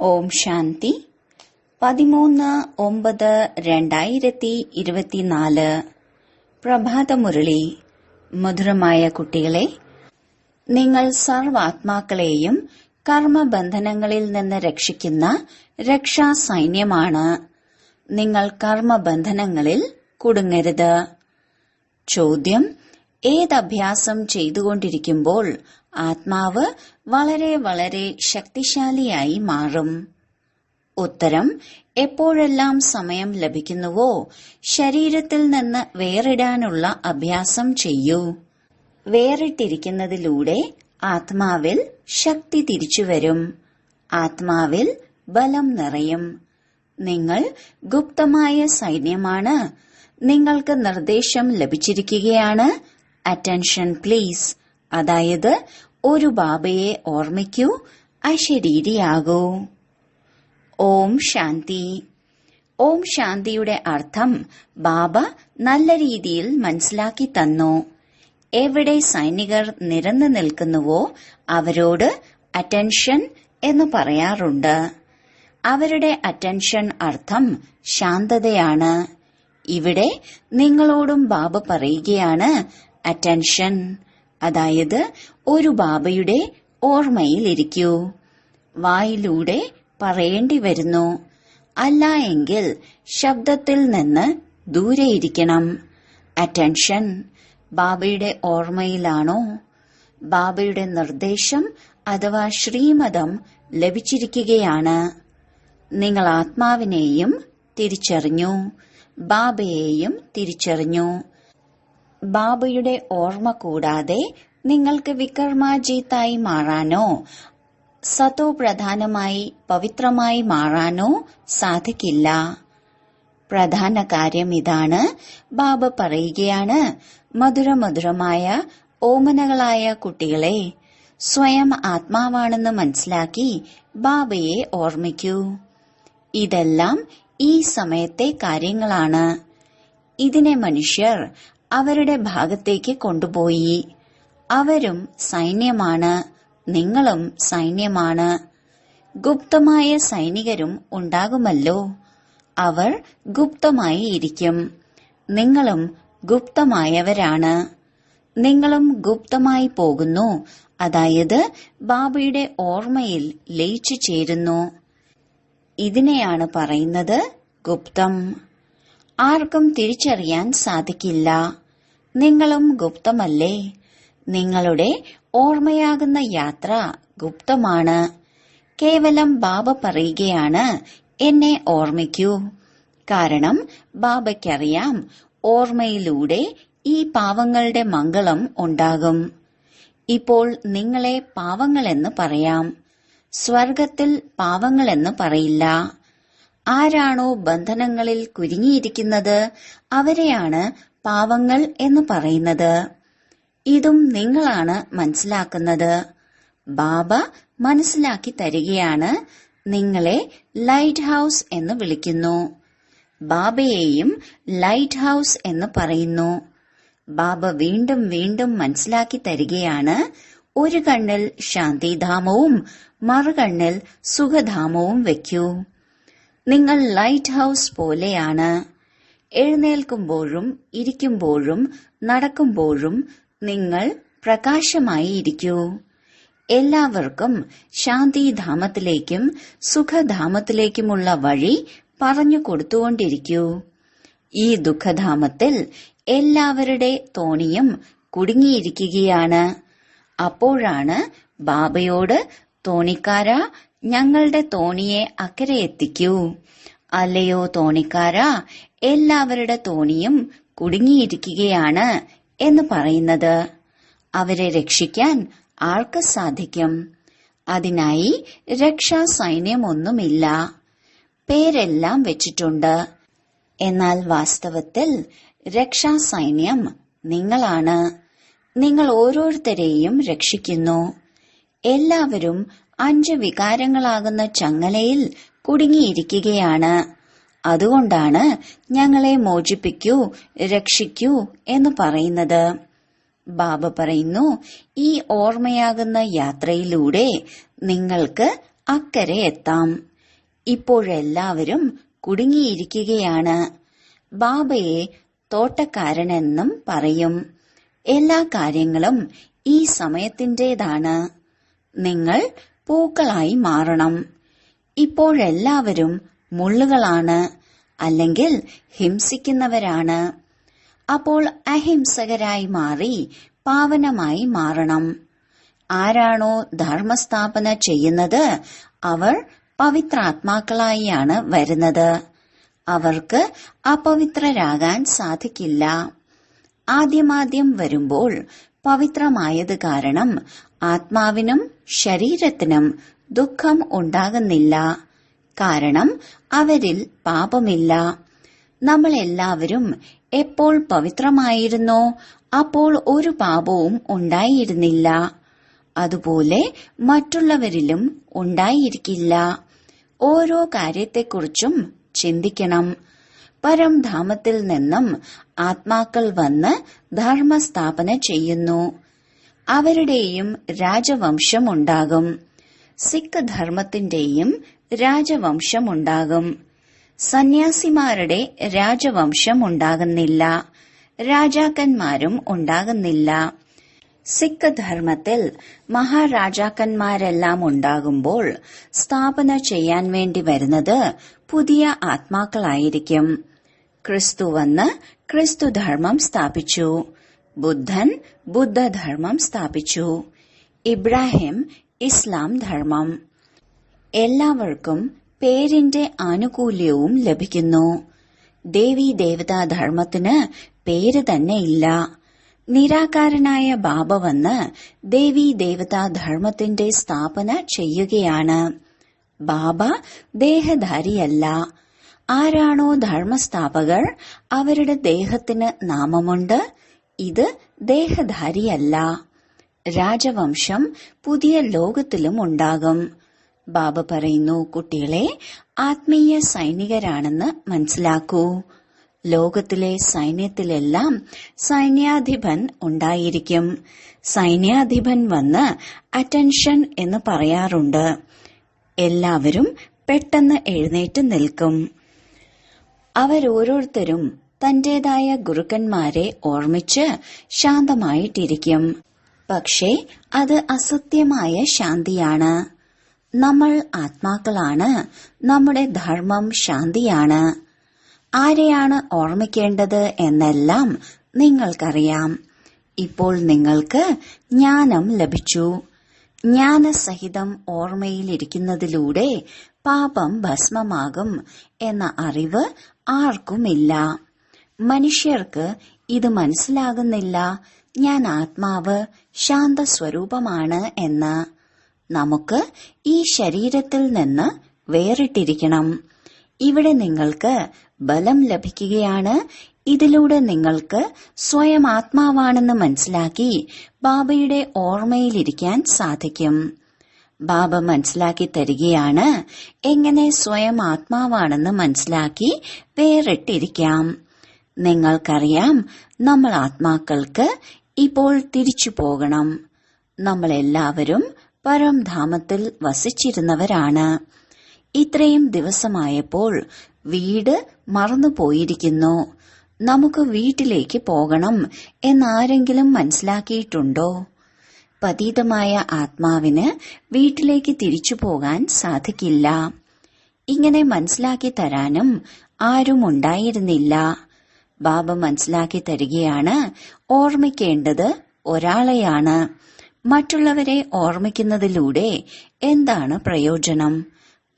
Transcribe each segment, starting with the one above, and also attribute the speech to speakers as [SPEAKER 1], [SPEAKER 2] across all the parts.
[SPEAKER 1] ഓം ശാന്തി 13/9/2024 പ്രഭാതമുരളി. മധുരമായ കുട്ടികളെ, നിങ്ങൾ സർവാത്മാക്കളെയും കർമ്മബന്ധനങ്ങളിൽ നിന്ന് രക്ഷിക്കുന്ന രക്ഷാസൈന്യമാണ്. നിങ്ങൾ കർമ്മബന്ധനങ്ങളിൽ കുടുങ്ങരുത്. ചോദ്യം: ഏതഭ്യാസം ചെയ്തുകൊണ്ടിരിക്കുമ്പോൾ ആത്മാവ് വളരെ വളരെ ശക്തിശാലിയായി മാറും? ഉത്തരം: എപ്പോഴെല്ലാം സമയം ലഭിക്കുന്നുവോ ശരീരത്തിൽ നിന്ന് വേറിടാനുള്ള അഭ്യാസം ചെയ്യൂ. വേറിട്ടിരിക്കുന്നതിലൂടെ ആത്മാവിൽ ശക്തി തിരിച്ചുവരും. ആത്മാവിൽ ബലം നിറയും. നിങ്ങൾ ഗുപ്തമായ സൈന്യമാണ്. നിങ്ങൾക്ക് നിർദ്ദേശം ലഭിച്ചിരിക്കുകയാണ്. Attention please. അതായത്, ഒരു ബാബയെ ഓർമ്മിക്കൂ, അശരീരിയാകൂ. ഓം ശാന്തി. ഓം ശാന്തിയുടെ അർത്ഥം ബാബ നല്ല രീതിയിൽ മനസ്സിലാക്കി തന്നു. എവിടെ സൈനികർ നിരന്നു നിൽക്കുന്നുവോ അവരോട് അറ്റൻഷൻ എന്ന് പറയാറുണ്ട്. അവരുടെ അറ്റൻഷൻ അർത്ഥം ശാന്തതയാണ്. ഇവിടെ നിങ്ങളോടും ബാബ പറയുകയാണ് അറ്റൻഷൻ, അതായത് ഒരു ബാബയുടെ ഓർമ്മയിലിരിക്കൂ. വായിലൂടെ പറയേണ്ടി വരുന്നു. അല്ല എങ്കിൽ ശബ്ദത്തിൽ നിന്ന് ദൂരെയിരിക്കണം. അറ്റൻഷൻ. ബാബയുടെ ഓർമ്മയിലാണോ? ബാബയുടെ നിർദ്ദേശം അഥവാ ശ്രീമതം ലഭിച്ചിരിക്കുകയാണ്. നിങ്ങൾ ആത്മാവിനെയും തിരിച്ചറിഞ്ഞു, ബാബയെയും തിരിച്ചറിഞ്ഞു. ബാബയുടെ ഓർമ്മ കൂടാതെ നിങ്ങൾക്ക് വികർമാജീത്തായി മാറാനോ സതോ പ്രധാനമായി പവിത്രമായി മാറാനോ സാധിക്കില്ല. പ്രധാന കാര്യം ഇതാണ്. ബാബ പറയുകയാണ്, മധുരമധുരമായ ഓമനകളായ കുട്ടികളെ, സ്വയം ആത്മാവാണെന്ന് മനസ്സിലാക്കി ബാബയെ ഓർമ്മിക്കൂ. ഇതെല്ലാം ഈ സമയത്തെ കാര്യങ്ങളാണ്. ഇതിനെ മനുഷ്യർ അവരുടെ ഭാഗത്തേക്ക് കൊണ്ടുപോയി. അവരും സൈന്യമാണ്, നിങ്ങളും സൈന്യമാണ്. ഗുപ്തമായ സൈനികരും ഉണ്ടാകുമല്ലോ. അവർ ഗുപ്തമായി ഇരിക്കും. നിങ്ങളും ഗുപ്തമായവരാണ്. നിങ്ങളും ഗുപ്തമായി പോകുന്നു, അതായത് ബാബയുടെ ഓർമ്മയിൽ ലയിച്ചു ചേരുന്നു. ഇതിനെയാണ് പറയുന്നത് ഗുപ്തം. ആർക്കും തിരിച്ചറിയാൻ സാധിക്കില്ല. നിങ്ങളും ഗുപ്തമല്ലേ? നിങ്ങളുടെ ഓർമ്മയാകുന്ന യാത്ര ഗുപ്തമാണ്. കേവലം ബാബ പറയുകയാണ്, എന്നെ ഓർമ്മിക്കൂ. കാരണം ബാബയ്ക്കറിയാം, ഓർമ്മയിലൂടെ ഈ പാവങ്ങളുടെ മംഗളം ഉണ്ടാകും. ഇപ്പോൾ നിങ്ങളെ പാവങ്ങളെന്ന് പറയാം. സ്വർഗത്തിൽ പാവങ്ങളെന്ന് പറയില്ല. ആരാണോ ബന്ധനങ്ങളിൽ കുരുങ്ങിയിരിക്കുന്നത് അവരെയാണ് പാവങ്ങൾ എന്ന് പറയുന്നത്. ഇതും നിങ്ങളാണ് മനസ്സിലാക്കുന്നത്. ബാബ മനസ്സിലാക്കി തരികയാണ്. നിങ്ങളെ ലൈറ്റ് ഹൌസ് എന്ന് വിളിക്കുന്നു. ബാബയെയും ലൈറ്റ് ഹൌസ് എന്ന് പറയുന്നു. ബാബ വീണ്ടും വീണ്ടും മനസ്സിലാക്കി തരികയാണ്. ഒരു കണ്ണിൽ ശാന്തിധാമവും മറുകണ്ണിൽ സുഖധാമവും വെക്കൂ. നിങ്ങൾ ലൈറ്റ് ഹൌസ് പോലെയാണ്. എഴുന്നേൽക്കുമ്പോഴും ഇരിക്കുമ്പോഴും നടക്കുമ്പോഴും നിങ്ങൾ പ്രകാശമായി ഇരിക്കൂ. എല്ലാവർക്കും ശാന്തിധാമത്തിലേക്കും സുഖധാമത്തിലേക്കുമുള്ള വഴി പറഞ്ഞു കൊടുത്തുകൊണ്ടിരിക്കൂ. ഈ ദുഃഖധാമത്തിൽ എല്ലാവരുടെ തോണിയും കുടുങ്ങിയിരിക്കുകയാണ്. അപ്പോഴാണ് ബാബയോട്, തോണിക്കാരാ, ഞങ്ങളുടെ തോണിയെ അക്കരെ എത്തിക്കൂ. അല്ലയോ തോണിക്കാരാ, എല്ലാവരുടെ തോണിയും കുടുങ്ങിയിരിക്കുകയാണ് എന്ന് പറയുന്നത്. അവരെ രക്ഷിക്കാൻ ആർക്ക് സാധിക്കും? അതിനായി രക്ഷാസൈന്യമൊന്നുമില്ല. പേരെല്ലാം വെച്ചിട്ടുണ്ട്. എന്നാൽ വാസ്തവത്തിൽ രക്ഷാസൈന്യം നിങ്ങളാണ്. നിങ്ങൾ ഓരോരുത്തരെയും രക്ഷിക്കുന്നു. എല്ലാവരും 5 വികാരങ്ങളാകുന്ന ചങ്ങലയിൽ കുടുങ്ങിയിരിക്കുകയാണ്. അതുകൊണ്ടാണ് ഞങ്ങളെ മോചിപ്പിക്കൂ, രക്ഷിക്കൂ എന്ന് പറയുന്നത്. ബാബ പറയുന്നു, ഈ ഓർമ്മയാകുന്ന യാത്രയിലൂടെ നിങ്ങൾക്ക് അക്കരെ എത്താം. ഇപ്പോഴെല്ലാവരും കുടുങ്ങിയിരിക്കുകയാണ്. ബാബയെ തോട്ടക്കാരനെന്നും പറയും. എല്ലാ കാര്യങ്ങളും ഈ സമയത്തിന്റേതാണ്. നിങ്ങൾ പൂക്കളായി മാറണം. ഇപ്പോഴെല്ലാവരും മുള്ളുകളാണ്, അല്ലെങ്കിൽ ഹിംസിക്കുന്നവരാണ്. അപ്പോൾ അഹിംസകരായി മാറി പാവനമായി മാറണം. ആരാണോ ധർമ്മസ്ഥാപന ചെയ്യുന്നത് അവർ പവിത്രാത്മാക്കളായാണ് വരുന്നത്. അവർക്ക് അപവിത്രരാകാൻ സാധിക്കില്ല. ആദ്യമാദ്യം വരുമ്പോൾ പവിത്രമായത് കാരണം ആത്മാവിനും ശരീരത്തിനും ദുഃഖം ഉണ്ടാകുന്നില്ല. കാരണം അവരിൽ പാപമില്ല. നമ്മളെല്ലാവരും എപ്പോൾ പവിത്രമായിരുന്നോ അപ്പോൾ ഒരു പാപവും ഉണ്ടായിരുന്നില്ല. അതുപോലെ മറ്റുള്ളവരിലും ഉണ്ടായിരിക്കില്ല. ഓരോ കാര്യത്തെക്കുറിച്ചും ചിന്തിക്കണം. പരംധാമത്തിൽ നിന്നും ആത്മാക്കൾ വന്ന് ധർമ്മസ്ഥാപന ചെയ്യുന്നു. അവരുടെയും രാജവംശമുണ്ടാകും. സിഖ് ധർമ്മത്തിന്റെയും രാജവംശമുണ്ടാകും. സന്യാസിമാരുടെ രാജവംശമുണ്ടാകുന്നില്ല. രാജാക്കന്മാരും ഉണ്ടാകുന്നില്ല. സിഖ് ധർമ്മത്തിൽ മഹാരാജാക്കന്മാരെല്ലാം ഉണ്ടാകുമ്പോൾ സ്ഥാപന ചെയ്യാൻ വേണ്ടി വരുന്നത് പുതിയ ആത്മാക്കളായിരിക്കും. ക്രിസ്തു വന്ന് ക്രിസ്തുധർമ്മം സ്ഥാപിച്ചു. ബുദ്ധൻ ബുദ്ധധർമ്മം സ്ഥാപിച്ചു. ഇബ്രാഹിം ഇസ്ലാം ധർമ്മം. എല്ലാവർക്കും പേരിന്റെ ആനുകൂല്യവും ലഭിക്കുന്നു. ദേവീ ദേവതാ ധർമ്മത്തിന് പേര് തന്നെ ഇല്ല. നിരാകാരനായ ബാബ വന്ന് ദേവീ ദേവതാ ധർമ്മത്തിന്റെ സ്ഥാപന ചെയ്യുകയാണ്. ബാബ ദേഹധാരിയല്ല. ആരാണോ ധർമ്മസ്ഥാപകർ അവരുടെ ദേഹത്തിന് നാമമുണ്ട്. ഇത് ദേഹധാരിയല്ല. രാജവംശം പുതിയ ലോകത്തിലും ഉണ്ടാകും. ബാബ പറയുന്നു, കുട്ടികളെ ആത്മീയ സൈനികരാണെന്ന് മനസ്സിലാക്കൂ. ലോകത്തിലെ സൈന്യത്തിലെല്ലാം സൈന്യാധിപൻ ഉണ്ടായിരിക്കും. സൈന്യാധിപൻ വന്ന് അറ്റൻഷൻ എന്ന് പറയാറുണ്ട്. എല്ലാവരും പെട്ടെന്ന് എഴുന്നേറ്റ് നിൽക്കും. അവരോരോരുത്തരും തന്റേതായ ഗുരുക്കന്മാരെ ഓർമ്മിച്ച് ശാന്തമായിട്ടിരിക്കും. പക്ഷേ അത് അസത്യമായ ശാന്തിയാണ്. നമ്മൾ ആത്മാക്കളാണ്. നമ്മുടെ ധർമ്മം ശാന്തിയാണ്. ആരെയാണ് ഓർമ്മിക്കേണ്ടത് എന്നെല്ലാം നിങ്ങൾക്കറിയാം. ഇപ്പോൾ നിങ്ങൾക്ക് ജ്ഞാനം ലഭിച്ചു. ജ്ഞാനസഹിതം ഓർമ്മയിലിരിക്കുന്നതിലൂടെ പാപം ഭസ്മമാകും എന്ന അറിവ് ആർക്കുമില്ല. മനുഷ്യർക്ക് ഇത് മനസ്സിലാകുന്നില്ല. ഞാൻ ആത്മാവ് ശാന്തസ്വരൂപമാണ് എന്ന്. നമുക്ക് ഈ ശരീരത്തിൽ നിന്ന് വേറിട്ടിരിക്കണം. ഇവിടെ നിങ്ങൾക്ക് ബലം ലഭിക്കുകയാണ്. ഇതിലൂടെ നിങ്ങൾക്ക് സ്വയം ആത്മാവാണെന്ന് മനസ്സിലാക്കി ബാബയുടെ ഓർമ്മയിലിരിക്കാൻ സാധിക്കും. ബാബ മനസ്സിലാക്കി തരികയാണ് എങ്ങനെ സ്വയം ആത്മാവാണെന്ന് മനസ്സിലാക്കി വേറിട്ടിരിക്കാം. നിങ്ങൾക്കറിയാം, നമ്മൾ ആത്മാക്കൾക്ക് ഇപ്പോൾ തിരിച്ചു പോകണം. നമ്മളെല്ലാവരും പരംധാമത്തിൽ വസിച്ചിരുന്നവരാണ്. ഇത്രയും ദിവസമായപ്പോൾ വീട് മറന്നുപോയിരിക്കുന്നു. നമുക്ക് വീട്ടിലേക്ക് പോകണം എന്നാരെങ്കിലും മനസ്സിലാക്കിയിട്ടുണ്ടോ? പതീതമായ ആത്മാവിന് വീട്ടിലേക്ക് തിരിച്ചു പോകാൻ സാധിക്കില്ല. ഇങ്ങനെ മനസ്സിലാക്കി തരാനും ആരും ഉണ്ടായിരുന്നില്ല. ബാബ മനസ്സിലാക്കി തരികയാണ്, ഓർമ്മിക്കേണ്ടത് ഒരാളെയാണ്. മറ്റുള്ളവരെ ഓർമ്മിക്കുന്നതിലൂടെ എന്താണ് പ്രയോജനം?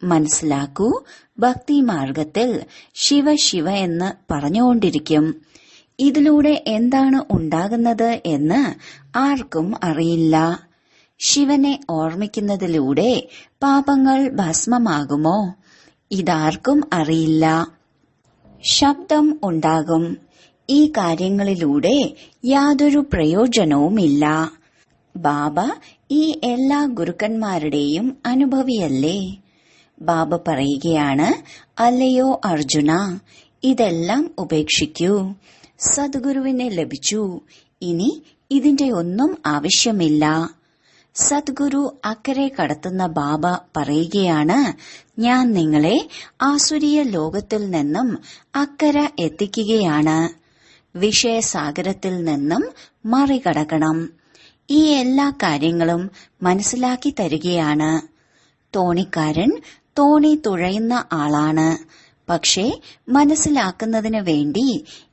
[SPEAKER 1] മനസ്സിലാക്കൂ, ഭക്തിമാർഗത്തിൽ ശിവ ശിവ എന്ന് പറഞ്ഞുകൊണ്ടിരിക്കും. ഇതിലൂടെ എന്താണ് ഉണ്ടാകുന്നത് എന്ന് ആർക്കും അറിയില്ല. ശിവനെ ഓർമ്മിക്കുന്നതിലൂടെ പാപങ്ങൾ ഭസ്മമാകുമോ? ഇതാർക്കും അറിയില്ല. ശബ്ദം ഉണ്ടാകും. ഈ കാര്യങ്ങളിലൂടെ യാതൊരു പ്രയോജനവുമില്ല. ബാബ ഈ എല്ലാ ഗുരുക്കന്മാരുടെയും അനുഭവിയല്ലേ? ബാബ പറയുകയാണ്, അല്ലയോ അർജുന, ഇതെല്ലാം ഉപേക്ഷിക്കൂ. സദ്ഗുരുവിനെ ലഭിച്ചു. ഇനി ഇതിന്റെ ഒന്നും ആവശ്യമില്ല. സദ്ഗുരു അക്കരെ കടത്തുന്ന ബാബ പറയുകയാണ്, ഞാൻ നിങ്ങളെ ആസുരീയ ലോകത്തിൽ നിന്നും അക്കരെ എത്തിക്കുകയാണ്. വിഷയസാഗരത്തിൽ നിന്നും മറികടക്കണം. ഈ എല്ലാ കാര്യങ്ങളും മനസ്സിലാക്കി തരികയാണ്. തോണിക്കാരൻ തോണി തുഴയുന്ന ആളാണ്. പക്ഷേ മനസ്സിലാക്കുന്നതിന് വേണ്ടി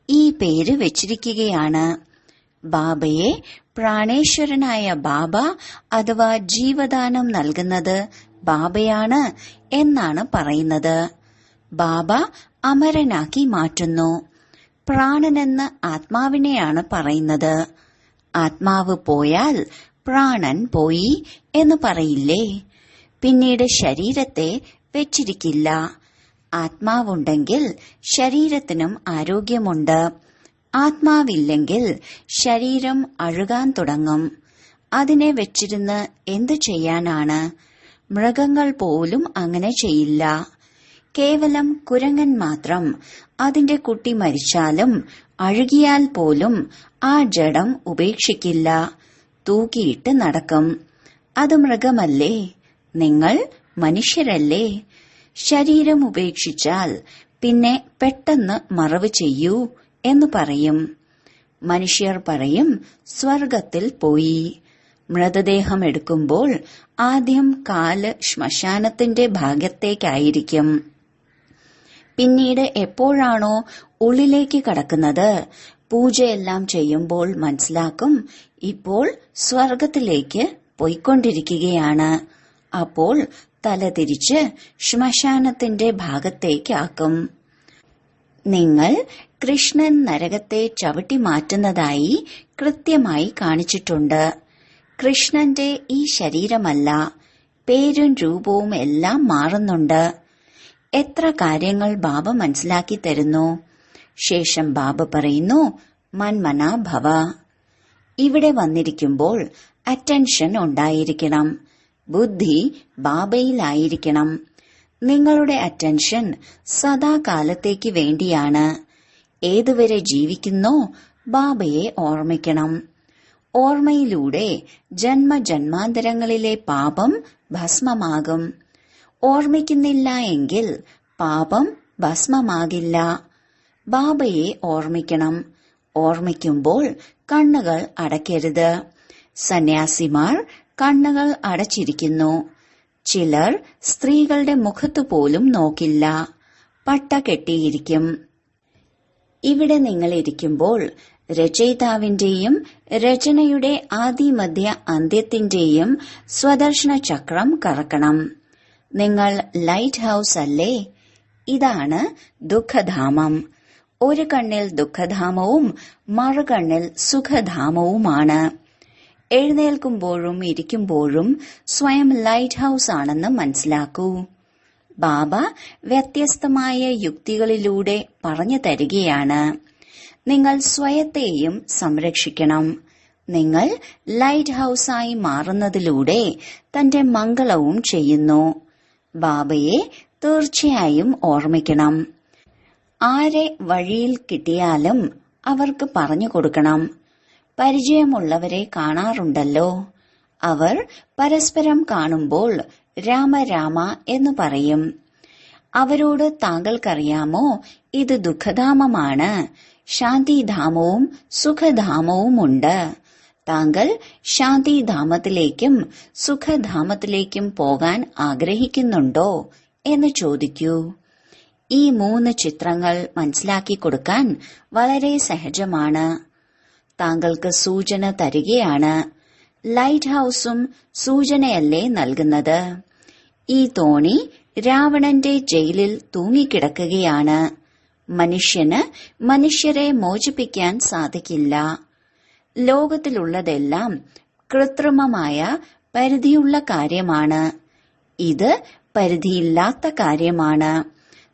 [SPEAKER 1] ഈ പേര് വെച്ചിരിക്കുകയാണ്. ബാബയെ പ്രാണേശ്വരനായ ബാബ അഥവാ ജീവദാനം നൽകുന്നത് ബാബയാണ് എന്നാണ് പറയുന്നത്. ബാബ അമരനാക്കി മാറ്റുന്നു. പ്രാണനെന്ന് ആത്മാവിനെയാണ് പറയുന്നത്. ആത്മാവ് പോയാൽ പ്രാണൻ പോയി എന്ന് പറയില്ലേ? പിന്നീട് ശരീരത്തെ വെച്ചിരിക്കില്ല. ആത്മാവുണ്ടെങ്കിൽ ശരീരത്തിനും ആരോഗ്യമുണ്ട്. ആത്മാവില്ലെങ്കിൽ ശരീരം അഴുകാൻ തുടങ്ങും. അതിനെ വെച്ചിരുന്ന് എന്തു ചെയ്യാനാണ്? മൃഗങ്ങൾ പോലും അങ്ങനെ ചെയ്യില്ല. കേവലം കുരങ്ങൻ മാത്രം അതിന്റെ കുട്ടി മരിച്ചാലും അഴുകിയാൽ പോലും ആ ജഡം ഉപേക്ഷിക്കില്ല. തൂക്കിയിട്ട് നടക്കും. അത് മൃഗമല്ലേ? നിങ്ങൾ മനുഷ്യരല്ലേ? ശരീരം ഉപേക്ഷിച്ചാൽ പിന്നെ പെട്ടെന്ന് മറവ് ചെയ്യൂ എന്ന് പറയും. മനുഷ്യർ പറയും സ്വർഗത്തിൽ പോയി. മൃതദേഹം എടുക്കുമ്പോൾ ആദ്യം കാല് ശ്മശാനത്തിന്റെ ഭാഗത്തേക്കായിരിക്കും. പിന്നീട് എപ്പോഴാണോ ഉള്ളിലേക്ക് കടക്കുന്നത്, പൂജയെല്ലാം ചെയ്യുമ്പോൾ മനസ്സിലാക്കും ഇപ്പോൾ സ്വർഗത്തിലേക്ക് പോയിക്കൊണ്ടിരിക്കുകയാണ്. അപ്പോൾ തല തിരിച്ച് ശ്മശാനത്തിന്റെ ഭാഗത്തേക്കാക്കും. നിങ്ങൾ കൃഷ്ണൻ നരകത്തെ ചവിട്ടി മാറ്റുന്നതായി കൃത്യമായി കാണിച്ചിട്ടുണ്ട്. കൃഷ്ണന്റെ ഈ ശരീരമല്ല, പേരും രൂപവും എല്ലാം മാറുന്നുണ്ട്. എത്ര കാര്യങ്ങൾ ബാബ മനസ്സിലാക്കി തരുന്നു. ശേഷം ബാബ പറയുന്നു, മന്മനാ ഭവ. ഇവിടെ വന്നിരിക്കുമ്പോൾ അറ്റൻഷൻ ഉണ്ടായിരിക്കണം. ബുദ്ധി ബാബയിലായിരിക്കണം. നിങ്ങളുടെ അറ്റൻഷൻ സദാകാലത്തേക്ക് വേണ്ടിയാണ്. ഏതുവരെ ജീവിക്കുന്നോ ബാബയെ ഓർമ്മിക്കണം. ഓർമ്മയിലൂടെ ജന്മജന്മാന്തരങ്ങളിലെ പാപം ഭസ്മമാകും. ഓർമ്മിക്കുന്നില്ല എങ്കിൽ പാപം ഭസ്മമാകില്ല. ബാബയെ ഓർമ്മിക്കണം. ഓർമ്മിക്കുമ്പോൾ കണ്ണുകൾ അടയ്ക്കരുത്. സന്യാസിമാർ കണ്ണുകൾ അടച്ചിരിക്കുന്നു. ചിലർ സ്ത്രീകളുടെ മുഖത്തു പോലും നോക്കില്ല. പട്ട കെട്ടിയിരിക്കും. ഇവിടെ നിങ്ങൾ ഇരിക്കുമ്പോൾ രചയിതാവിന്റെയും രചനയുടെ ആദിമധ്യ അന്ത്യത്തിന്റെയും സ്വദർശന ചക്രം കറക്കണം. നിങ്ങൾ ലൈറ്റ് ഹൌസ് അല്ലേ? ഇതാണ് ദുഃഖധാമം. ഒരു കണ്ണിൽ ദുഃഖധാമവും മറുകണ്ണിൽ സുഖധാമവുമാണ്. എഴുന്നേൽക്കുമ്പോഴും ഇരിക്കുമ്പോഴും സ്വയം ലൈറ്റ് ഹൌസ് ആണെന്ന് മനസ്സിലാക്കൂ. ബാബ വ്യത്യസ്തമായ യുക്തികളിലൂടെ പറഞ്ഞു തരികയാണ്. നിങ്ങൾ സ്വയത്തെയും സംരക്ഷിക്കണം. നിങ്ങൾ ലൈറ്റ് ഹൌസായി മാറുന്നതിലൂടെ തന്റെ മംഗളവും ചെയ്യുന്നു. ബാബയെ തീർച്ചയായും ഓർമ്മിക്കണം. ആരെ വഴിയിൽ കിട്ടിയാലും അവർക്ക് പറഞ്ഞു കൊടുക്കണം. പരിചയമുള്ളവരെ കാണാറുണ്ടല്ലോ, അവർ പരസ്പരം കാണുമ്പോൾ രാമ രാമ എന്ന് പറയും. അവരോട് താങ്കൾക്കറിയാമോ, ഇത് ദുഃഖധാമമാണ്, ശാന്തിധാമവും സുഖധാമവുമുണ്ട്. താങ്കൾ ശാന്തിധാമത്തിലേക്കും സുഖധാമത്തിലേക്കും പോകാൻ ആഗ്രഹിക്കുന്നുണ്ടോ എന്ന് ചോദിക്കൂ. ഈ 3 ചിത്രങ്ങൾ മനസ്സിലാക്കി കൊടുക്കാൻ വളരെ സഹജമാണ്. താങ്കൾക്ക് സൂചന തരികയാണ്. ലൈറ്റ് ഹൌസും സൂചനയല്ലേ നൽകുന്നത്. ഈ തോണി രാവണന്റെ ജയിലിൽ തൂങ്ങിക്കിടക്കുകയാണ്. മനുഷ്യന് മനുഷ്യരെ മോചിപ്പിക്കാൻ സാധിക്കില്ല. ലോകത്തിലുള്ളതെല്ലാം കൃത്രിമമായ പരിധിയുള്ള കാര്യമാണ്. ഇത് പരിധിയില്ലാത്ത കാര്യമാണ്.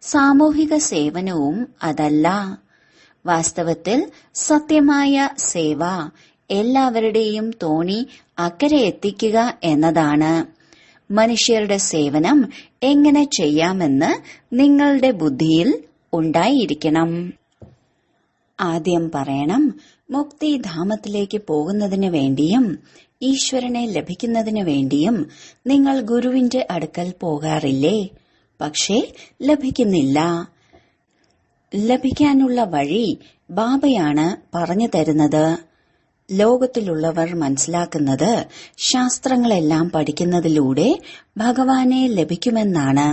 [SPEAKER 1] സാമൂഹിക സേവനവും അതല്ല. വാസ്തവത്തിൽ സത്യമായ സേവ എല്ലാവരുടെയും തോണി അക്കരെ എത്തിക്കുക എന്നതാണ്. മനുഷ്യരുടെ സേവനം എങ്ങനെ ചെയ്യാമെന്ന് നിങ്ങളുടെ ബുദ്ധിയിൽ ഉണ്ടായിരിക്കണം. ആദ്യം പറയണം, മുക്തിധാമത്തിലേക്ക് പോകുന്നതിന് വേണ്ടിയും ഈശ്വരനെ ലഭിക്കുന്നതിനു വേണ്ടിയും നിങ്ങൾ ഗുരുവിന്റെ അടുക്കൽ പോകാറില്ലേ? പക്ഷേ ലഭിക്കുന്നില്ല. ലഭിക്കാനുള്ള വഴി ബാബയാണ് പറഞ്ഞു തരുന്നത്. ലോകത്തിലുള്ളവർ മനസ്സിലാക്കുന്നത് ശാസ്ത്രങ്ങളെല്ലാം പഠിക്കുന്നതിലൂടെ ഭഗവാനെ ലഭിക്കുമെന്നാണ്.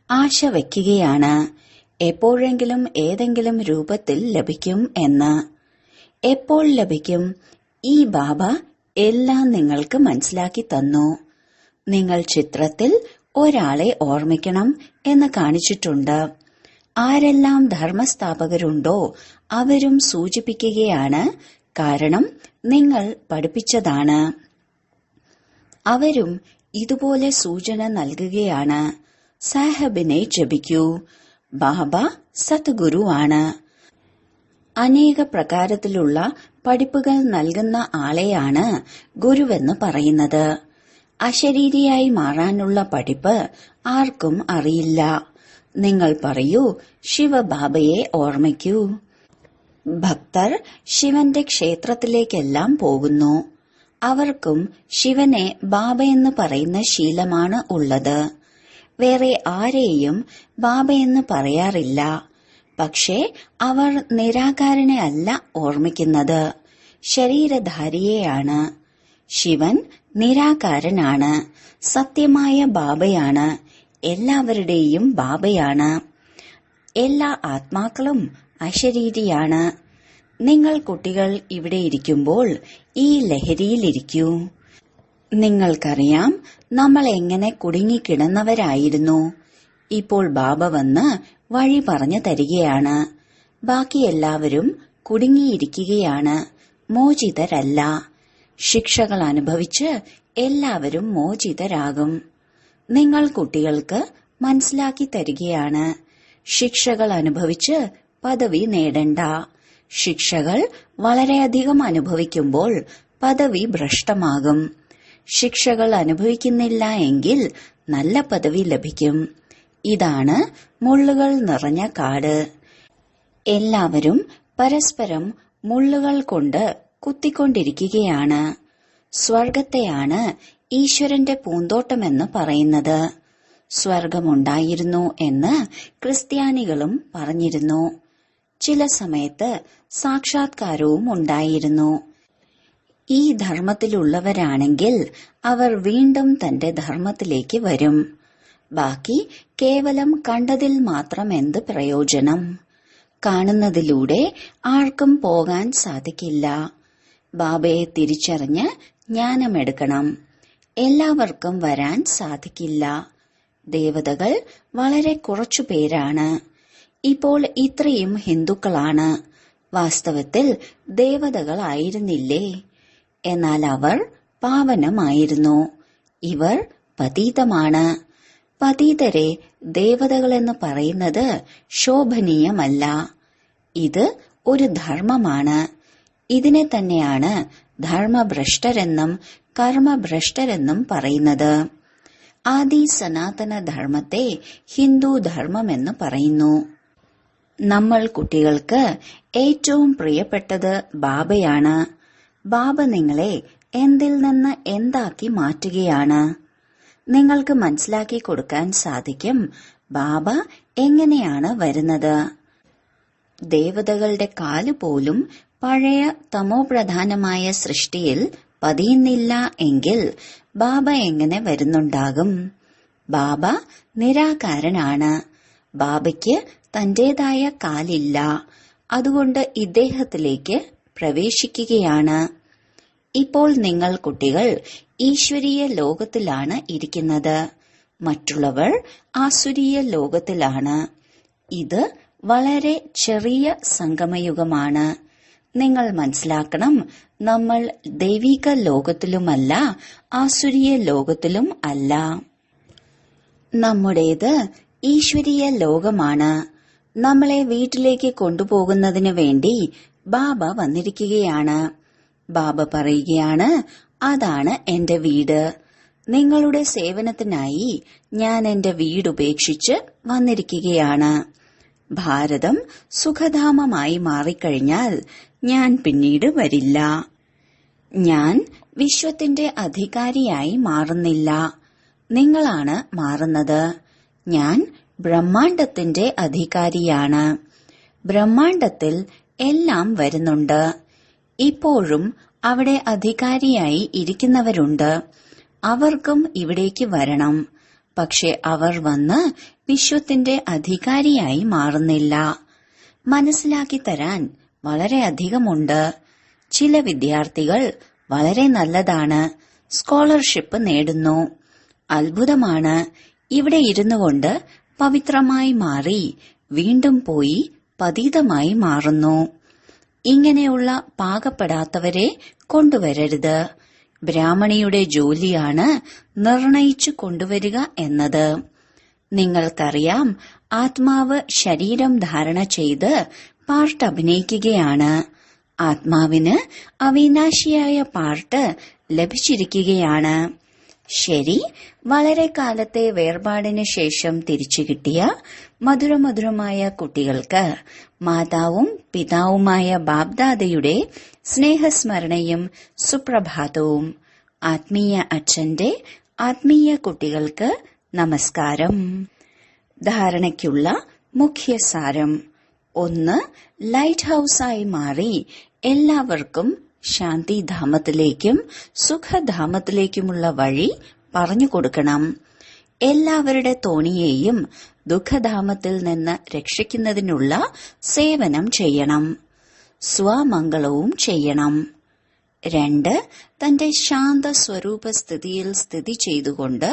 [SPEAKER 1] ആശ വയ്ക്കുകയാണ്, എപ്പോഴെങ്കിലും ഏതെങ്കിലും രൂപത്തിൽ ലഭിക്കും എന്ന്. എപ്പോൾ ലഭിക്കും? ഈ ബാബ എല്ലാം നിങ്ങൾക്ക് മനസ്സിലാക്കി തന്നു. നിങ്ങൾ ചിത്രത്തിൽ ഒരാളെ ഓർമ്മിക്കണം എന്ന് കാണിച്ചിട്ടുണ്ട്. ആരെല്ലാം ധർമ്മസ്ഥാപകരുണ്ടോ അവരും സൂചിപ്പിക്കുകയാണ്, കാരണം നിങ്ങൾ പഠിപ്പിച്ചതാണ്. അവരും ഇതുപോലെ സൂചന നൽകുകയാണ്, സാഹബിനെ ജപിക്കൂ. ബാബ സദ്ഗുരുവാണ്. അനേക പ്രകാരത്തിലുള്ള പഠിപ്പുകൾ നൽകുന്ന ആളെയാണ് ഗുരുവെന്ന് പറയുന്നത്. അശരീരിയായി മാറാനുള്ള പഠിപ്പ് ആർക്കും അറിയില്ല. നിങ്ങൾ പറയൂ, ശിവബാബയെ ഓർമ്മിക്കൂ. ഭക്തർ ശിവന്റെ ക്ഷേത്രത്തിലേക്കെല്ലാം പോകുന്നു. അവർക്കും ശിവനെ ബാബയെന്ന് പറയുന്ന ശീലമാണ് ഉള്ളത്. വേറെ ആരെയും ബാബയെന്ന് പറയാറില്ല. പക്ഷേ അവർ നിരാകാരനെ അല്ല ഓർമ്മിക്കുന്നത്, ശരീരധാരിയെയാണ്. ശിവൻ നിരാകാരനാണ്, സത്യമായ ബാബയാണ്, എല്ലാവരുടെയും ബാബയാണ്. എല്ലാ ആത്മാക്കളും അശരീരിയാണ്. നിങ്ങൾ കുട്ടികൾ ഇവിടെ ഇരിക്കുമ്പോൾ ഈ ലഹരിയിലിരിക്കൂ. നിങ്ങൾക്കറിയാം നമ്മൾ എങ്ങനെ കുടുങ്ങിക്കിടന്നവരായിരുന്നു. ഇപ്പോൾ ബാബ വന്ന് വഴി പറഞ്ഞു തരികയാണ്. ബാക്കി എല്ലാവരും കുടുങ്ങിയിരിക്കുകയാണ്, മോചിതരല്ല. ശിക്ഷകൾ അനുഭവിച്ച് എല്ലാവരും മോചിതരാകും. നിങ്ങൾ കുട്ടികൾക്ക് മനസ്സിലാക്കി തരികയാണ്, ശിക്ഷകൾ അനുഭവിച്ച് പദവി നേടണ്ട. ശിക്ഷകൾ വളരെയധികം അനുഭവിക്കുമ്പോൾ പദവി ഭ്രഷ്ടമാകും. ശിക്ഷകൾ അനുഭവിക്കുന്നില്ല എങ്കിൽ നല്ല പദവി ലഭിക്കും. ഇതാണ് മുള്ളുകൾ നിറഞ്ഞ കാട്. എല്ലാവരും പരസ്പരം മുള്ളുകൾ കൊണ്ട് കുത്തിക്കൊണ്ടിരിക്കുകയാണ്. സ്വർഗത്തെയാണ് ഈശ്വരന്റെ പൂന്തോട്ടമെന്ന് പറയുന്നത്. സ്വർഗമുണ്ടായിരുന്നു എന്ന് ക്രിസ്ത്യാനികളും പറഞ്ഞിരുന്നു. ചില സമയത്ത് സാക്ഷാത്കാരവും ഉണ്ടായിരുന്നു. ഈ ധർമ്മത്തിലുള്ളവരാണെങ്കിൽ അവർ വീണ്ടും തന്റെ ധർമ്മത്തിലേക്ക് വരും. ബാക്കി കേവലം കണ്ടതിൽ മാത്രം എന്ത് പ്രയോജനം? കാണുന്നതിലൂടെ ആർക്കും പോകാൻ സാധിക്കില്ല. ബാബയെ തിരിച്ചറിഞ്ഞ് ജ്ഞാനമെടുക്കണം. എല്ലാവർക്കും വരാൻ സാധിക്കില്ല. ദേവതകൾ വളരെ കുറച്ചു പേരാണ്. ഇപ്പോൾ ഇത്രയും ഹിന്ദുക്കളാണ്. വാസ്തവത്തിൽ ദേവതകളായിരുന്നില്ലേ? എന്നാൽ അവർ പാവനമായിരുന്നു. ഇവർ പതീതമാണ്. പതീതരെ ദേവതകളെന്ന് പറയുന്നത് ശോഭനീയമല്ല. ഇത് ഒരു ധർമ്മമാണ്. ഇതിനെ തന്നെയാണ് ധർമ്മഭ്രഷ്ടരെന്നും കർമ്മഭ്രഷ്ടരെന്നും പറയുന്നത്. ആദി സനാതന ധർമ്മത്തെ ഹിന്ദു ധർമ്മമെന്ന് പറയുന്നു. നമ്മൾ കുട്ടികൾക്ക് ഏറ്റവും പ്രിയപ്പെട്ടത് ബാബയാണ്. ബാബ നിങ്ങളെ എന്തിൽ നിന്ന് എന്താക്കി മാറ്റുകയാണ്. നിങ്ങൾക്ക് മനസ്സിലാക്കി കൊടുക്കാൻ സാധിക്കും ബാബ എങ്ങനെയാണ് വരുന്നത്. ദേവതകളുടെ കാല് പോലും പഴയ തമോപ്രധാനമായ സൃഷ്ടിയിൽ പതിയുന്നില്ല എങ്കിൽ ബാബ എങ്ങനെ വരുന്നുണ്ടാകും? ബാബ നിരാകാരനാണ്. ബാബയ്ക്ക് തന്റേതായ കാലില്ല. അതുകൊണ്ട് ഇദ്ദേഹത്തിലേക്ക് പ്രവേശിക്കുകയാണ്. ഇപ്പോൾ നിങ്ങൾ കുട്ടികൾ ഈശ്വരീയ ലോകത്തിലാണ് ഇരിക്കുന്നത്. മറ്റുള്ളവർ ആസുരീയ ലോകത്തിലാണ്. ഇത് വളരെ ചെറിയ സംഗമയുഗമാണ്. നിങ്ങൾ മനസ്സിലാക്കണം, നമ്മൾ ദൈവിക ലോകത്തിലുമല്ല ആസുരീയ ലോകത്തിലും അല്ല. നമ്മുടേത് ഈശ്വരീയ ലോകമാണ്. നമ്മളെ വീട്ടിലേക്ക് കൊണ്ടുപോകുന്നതിന് വേണ്ടി ബാബ വന്നിരിക്കുകയാണ്. ബാബ പറയുകയാണ്, അതാണ് എന്റെ വീട്. നിങ്ങളുടെ സേവനത്തിനായി ഞാൻ എന്റെ വീടുപേക്ഷിച്ച് വന്നിരിക്കുകയാണ്. ഭാരതം സുഖധാമമായി മാറിക്കഴിഞ്ഞാൽ ഞാൻ പിന്നീട് വരില്ല. ഞാൻ വിശ്വത്തിന്റെ അധികാരിയായി മാറുന്നില്ല, നിങ്ങളാണ് മാറുന്നത്. ഞാൻ ബ്രഹ്മാണ്ടത്തിന്റെ അധികാരിയാണ്. ബ്രഹ്മാണ്ടത്തിൽ എല്ലാം വരുന്നുണ്ട്. ഇപ്പോഴും അവിടെ അധികാരിയായി ഇരിക്കുന്നവരുണ്ട്. അവർക്കും ഇവിടേക്ക് വരണം. പക്ഷെ അവർ വന്ന് വിശ്വത്തിന്റെ അധികാരിയായി മാറുന്നില്ല. മനസ്സിലാക്കി തരാൻ വളരെയധികമുണ്ട്. ചില വിദ്യാർത്ഥികൾ വളരെ നല്ലതാണ്, സ്കോളർഷിപ്പ് നേടുന്നു. അത്ഭുതമാണ്. ഇവിടെ ഇരുന്നു കൊണ്ട് പവിത്രമായി മാറി വീണ്ടും പോയി പതീതമായി മാറുന്നു. ഇങ്ങനെയുള്ള പാകപ്പെടാത്തവരെ കൊണ്ടുവരരുത്. ബ്രാഹ്മണിയുടെ ജോലിയാണ് നിർണയിച്ചു കൊണ്ടുവരിക എന്നത്. നിങ്ങൾക്കറിയാം, ആത്മാവ് ശരീരം ധാരണ ചെയ്ത് പാർട്ട് അഭിനയിക്കുകയാണ്. ആത്മാവിന് അവിനാശിയായ പാർട്ട് ലഭിച്ചിരിക്കുകയാണ്. ശരി, വളരെ കാലത്തെ വേർപാടിന് ശേഷം തിരിച്ചു കിട്ടിയ മധുരമധുരമായ കുട്ടികൾക്ക് മാതാവും പിതാവുമായ ബാബ്ദാദയുടെ സ്നേഹസ്മരണയും സുപ്രഭാതവും. ആത്മീയ അച്ഛന്റെ ആത്മീയ കുട്ടികൾക്ക് നമസ്കാരം. ധാരണയ്ക്കുള്ള മുഖ്യസാരം: 1. ലൈറ്റ് ഹൌസായി മാറി എല്ലാവർക്കും ശാന്തിധാമത്തിലേക്കും സുഖധാമത്തിലേക്കുമുള്ള വഴി പറഞ്ഞു കൊടുക്കണം. എല്ലാവരുടെ തോണിയെയും ദുഃഖധാമത്തിൽ നിന്ന് രക്ഷിക്കുന്നതിനുള്ള സേവനം ചെയ്യണം. സ്വമംഗളവും ചെയ്യണം. 2. തന്റെ ശാന്ത സ്വരൂപ സ്ഥിതിയിൽ സ്ഥിതി ചെയ്തുകൊണ്ട്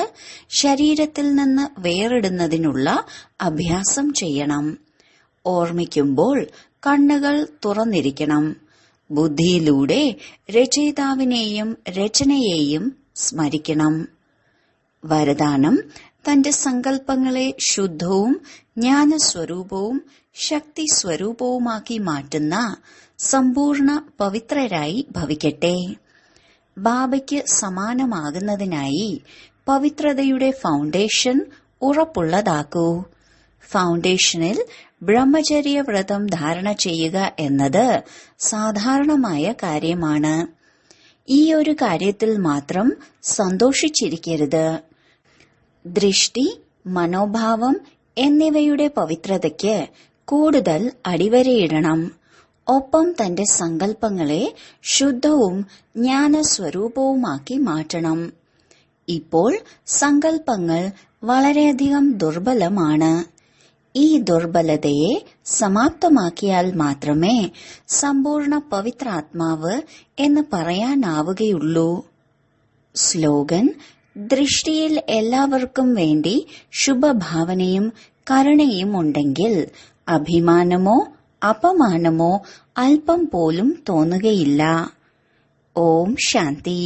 [SPEAKER 1] ശരീരത്തിൽ നിന്ന് വേറിടുന്നതിനുള്ള അഭ്യാസം ചെയ്യണം. ഓർമ്മിക്കുമ്പോൾ കണ്ണുകൾ തുറന്നിരിക്കണം. ബുദ്ധിയിലൂടെ രചയിതാവിനെയും രചനയെയും സ്മരിക്കണം. വരദാനം: തന്റെ സങ്കല്പങ്ങളെ ശുദ്ധവും ജ്ഞാനസ്വരൂപവും ശക്തി സ്വരൂപവുമാക്കി മാറ്റുന്ന സമ്പൂർണ്ണ പവിത്രരായി ഭവിക്കട്ടെ. ബാബയ്ക്ക് സമാനമാകുന്നതിനായി പവിത്രതയുടെ ഫൗണ്ടേഷൻ ഉറപ്പുള്ളതാക്കൂ. ഫൗണ്ടേഷനിൽ ബ്രഹ്മചര്യ വ്രതം ധാരണ ചെയ്യുക എന്നത് സാധാരണമായ കാര്യമാണ്. ഈ ഒരു കാര്യത്തിൽ മാത്രം സന്തോഷിച്ചിരിക്കരുത്. ദൃഷ്ടി, മനോഭാവം എന്നിവയുടെ പവിത്രതയ്ക്ക് കൂടുതൽ അടിവരയിടണം. ഒപ്പം തന്റെ സങ്കല്പങ്ങളെ ശുദ്ധവും ജ്ഞാനസ്വരൂപവുമാക്കി മാറ്റണം. ഇപ്പോൾ സങ്കല്പങ്ങൾ വളരെയധികം ദുർബലമാണ്. ഈ ദുർബലതയെ സമാപ്തമാക്കിയാൽ മാത്രമേ സമ്പൂർണ്ണ പവിത്രാത്മാവ് എന്ന് പറയാനാവുകയുള്ളൂ. സ്ലോഗൻ: ദൃഷ്ടിയിൽ എല്ലാവർക്കും വേണ്ടി ശുഭഭാവനയും കരുണയും ഉണ്ടെങ്കിൽ അഭിമാനമോ അപമാനമോ അല്പം പോലും തോന്നുകയില്ല. ഓം ശാന്തി.